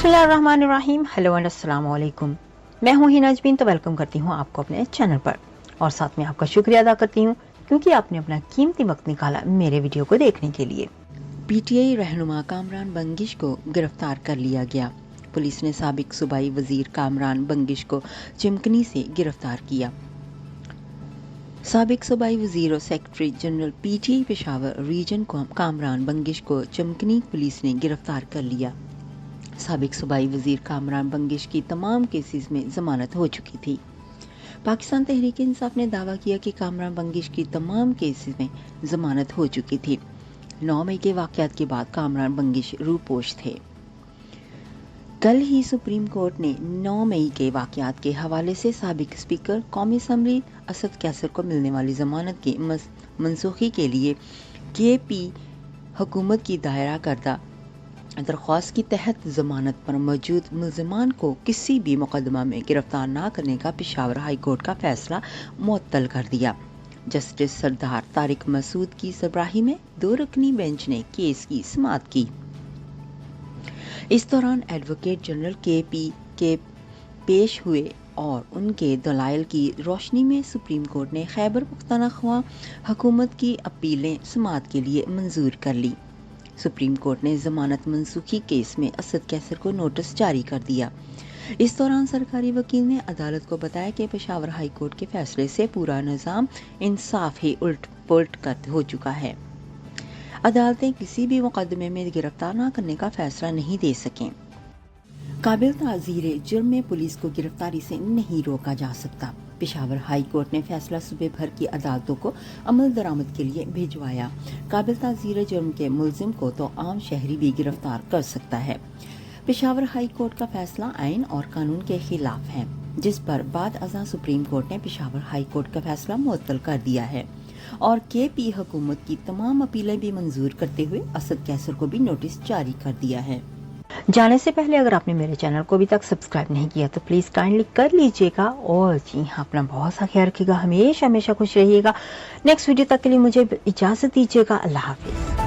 बिस्मिल्लाहिर्रहमानिर्रहीम। Hello and अस्सलाम वालेकुम। मैं हूं हिना अजमीन, तो वेलकम करती हूं आपको अपने चैनल पर और साथ में आपका शुक्रिया अदा करती हूं क्योंकि आपने अपना कीमती वक्त निकाला मेरे वीडियो को देखने के लिए। पीटीआई रहनुमा कामरान बंगिश को गिरफ्तार कर लिया गया। पुलिस ने साबिक सूबाई वजीर कामरान बंगिश को चिमकनी से गिरफ्तार किया। साबिक सूबाई वजीर और secretary general PTI Peshawar region Kamran Bangash को चिमकनी पुलिस ने गिरफ्तार कर लिया। साबिक सूबाई वजीर कामरान बंगिश की तमाम केसेस में जमानत हो चुकी थी। पाकिस्तान तहरीक इंसाफ ने दावा किया कि कामरान बंगिश की तमाम केसेस में जमानत हो चुकी थी। 9 मई के वाकयात के बाद कामरान बंगिश रूपोश थे। कल ही सुप्रीम कोर्ट ने 9 मई के वाकयात के हवाले से साबिक स्पीकर कौमी असम्बली असद कैसर को मिलने वाली जमानत की मनसूखी के लिए केपी हुकूमत की दायरा करदा दरख्वास्त के तहत जमानत पर मौजूद मुल्जिमान को किसी भी मुकदमा में गिरफ्तार न करने का पेशावर हाई कोर्ट का फैसला मुअत्तल कर दिया। जस्टिस सरदार तारिक मसूद की सरबराही में 2 रुकनी बेंच ने केस की समाअत की। इस दौरान एडवोकेट जनरल केपी के पेश हुए और उनके दलाइल की रोशनी में सुप्रीम कोर्ट ने खैबर पुख्तनख्वा हुकूमत की अपीलें समाअत के लिए मंजूर कर ली। सुप्रीम कोर्ट ने जमानत मनसूखी केस में असद कैसर को नोटिस जारी कर दिया। इस दौरान सरकारी वकील ने अदालत को बताया कि पेशावर हाई कोर्ट के फैसले से पूरा निज़ाम इंसाफ ही उल्ट पुलट हो चुका है। अदालतें किसी भी मुकदमे में गिरफ्तार न करने का फैसला नहीं दे सकें। काबिल ताज़ीर जुर्म में पुलिस को गिरफ्तारी से नहीं रोका जा सकता। पेशावर हाई कोर्ट ने फैसला सूबे भर की अदालतों को अमल दरामद के लिए भिजवाया। काबिल ताज़ीर जुर्म के मुल्जिम को तो आम शहरी भी गिरफ्तार कर सकता है। पेशावर हाई कोर्ट का फैसला आइन और कानून के खिलाफ है, जिस पर बाद अज़ां सुप्रीम कोर्ट ने पेशावर हाई कोर्ट का फैसला मुअत्तल कर दिया है और केपी हुकूमत की तमाम अपीलें भी मंजूर करते हुए असद कैसर को भी नोटिस जारी कर दिया है। जाने से पहले अगर आपने मेरे चैनल को अभी तक सब्सक्राइब नहीं किया तो प्लीज काइंडली कर लीजिएगा और जी हाँ, अपना बहुत सा ख्याल रखिएगा, हमेशा खुश रहिएगा। नेक्स्ट वीडियो तक के लिए मुझे इजाजत दीजिएगा। अल्लाह हाफिज।